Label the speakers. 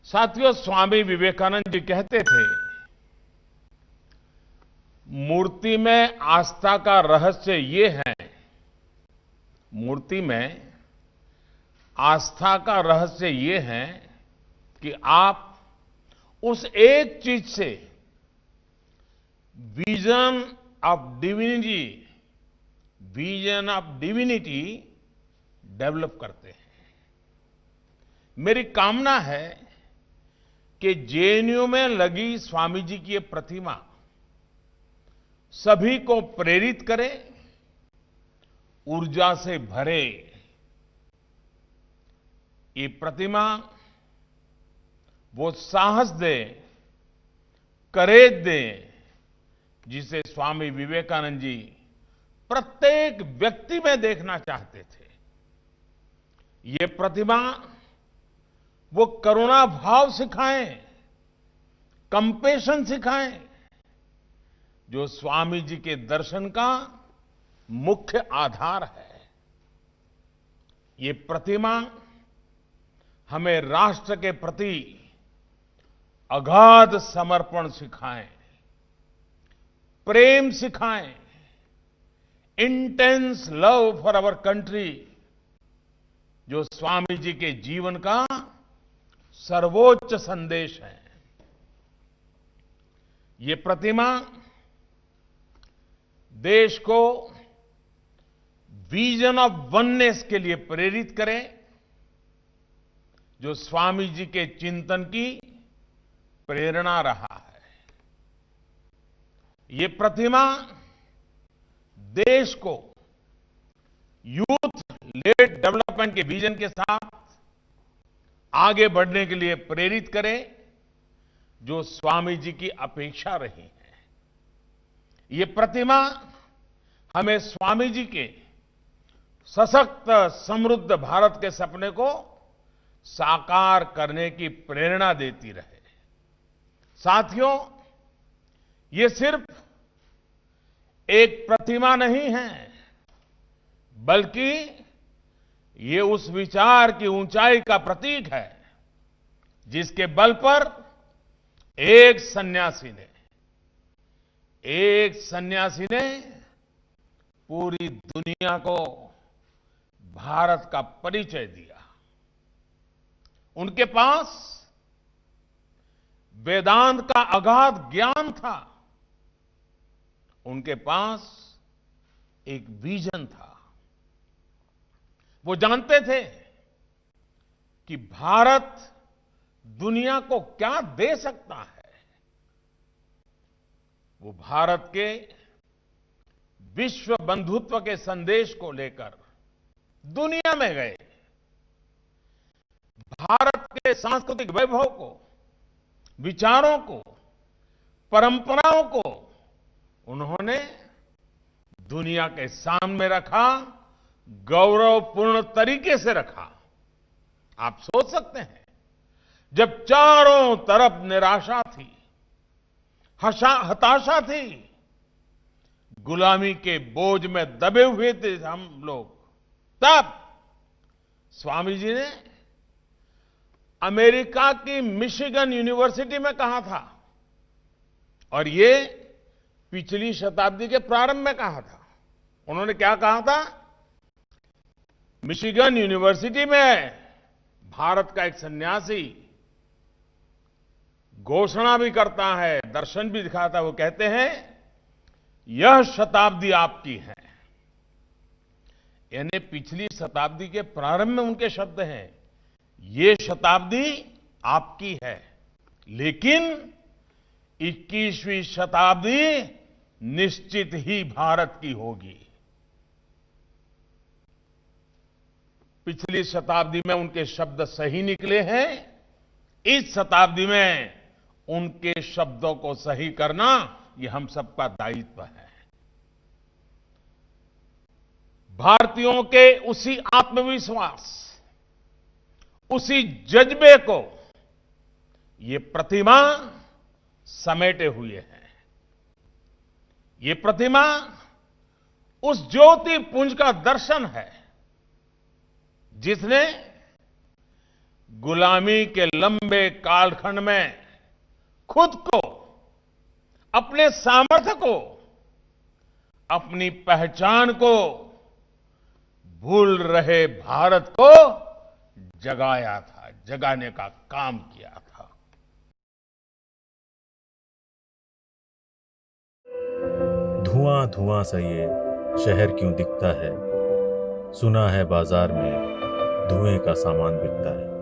Speaker 1: साथियों, स्वामी विवेकानंद जी कहते थे, मूर्ति में आस्था का रहस्य ये है, मूर्ति में आस्था का रहस्य ये है कि आप उस एक चीज से विजन ऑफ डिविनिटी डेवलप करते हैं। मेरी कामना है कि जेएनयू में लगी स्वामी जी की ये प्रतिमा सभी को प्रेरित करे, ऊर्जा से भरे। ये प्रतिमा वो साहस दे, करेज दे, जिसे स्वामी विवेकानंद जी प्रत्येक व्यक्ति में देखना चाहते थे। ये प्रतिमा वो करुणा भाव सिखाएं, कंपैशन सिखाएं, जो स्वामी जी के दर्शन का मुख्य आधार है। ये प्रतिमा हमें राष्ट्र के प्रति अगाध समर्पण सिखाएं, प्रेम सिखाएं, intense love for our country, जो स्वामी जी के जीवन का सर्वोच्च संदेश है। ये प्रतिमा देश को विजन ऑफ वननेस के लिए प्रेरित करे, जो स्वामी जी के चिंतन की प्रेरणा रहा है। ये प्रतिमा देश को यूथ लेड डेवलपमेंट के विजन के साथ आगे बढ़ने के लिए प्रेरित करे, जो स्वामी जी की अपेक्षा रही है। ये प्रतिमा हमें स्वामी जी के सशक्त समृद्ध भारत के सपने को साकार करने की प्रेरणा देती रहे। साथियों, ये सिर्फ एक प्रतिमा नहीं है, बल्कि ये उस विचार की ऊंचाई का प्रतीक है, जिसके बल पर एक सन्यासी ने पूरी दुनिया को भारत का परिचय दिया। उनके पास वेदांत का अगाध ज्ञान था, उनके पास एक विजन था। वो जानते थे कि भारत दुनिया को क्या दे सकता है। वो भारत के विश्व बंधुत्व के संदेश को लेकर दुनिया में गए। भारत के सांस्कृतिक वैभव को, विचारों को, परंपराओं को उन्होंने दुनिया के सामने रखा, गौरवपूर्ण तरीके से रखा। आप सोच सकते हैं, जब चारों तरफ निराशा थी, हताशा थी, गुलामी के बोझ में दबे हुए थे हम लोग, तब स्वामी जी ने अमेरिका की मिशिगन यूनिवर्सिटी में कहा था, और ये पिछली शताब्दी के प्रारंभ में कहा था। उन्होंने क्या कहा था? मिशिगन यूनिवर्सिटी में भारत का एक सन्यासी घोषणा भी करता है, दर्शन भी दिखाता है। वो कहते हैं, यह शताब्दी आपकी है। यानी पिछली शताब्दी के प्रारंभ में उनके शब्द हैं, ये शताब्दी आपकी है, लेकिन 21वीं शताब्दी निश्चित ही भारत की होगी। पिछली शताब्दी में उनके शब्द सही निकले हैं, इस शताब्दी में उनके शब्दों को सही करना ये हम सबका दायित्व है। भारतीयों के उसी आत्मविश्वास, उसी जज्बे को ये प्रतिमा समेटे हुए है। ये प्रतिमा उस ज्योति पुंज का दर्शन है, जिसने गुलामी के लंबे कालखंड में खुद को, अपने सामर्थ्य को, अपनी पहचान को भूल रहे भारत को जगाया था, जगाने का काम किया था।
Speaker 2: धुआं धुआं सा ये शहर क्यों दिखता है, सुना है बाजार में धुएं का सामान बिकता है।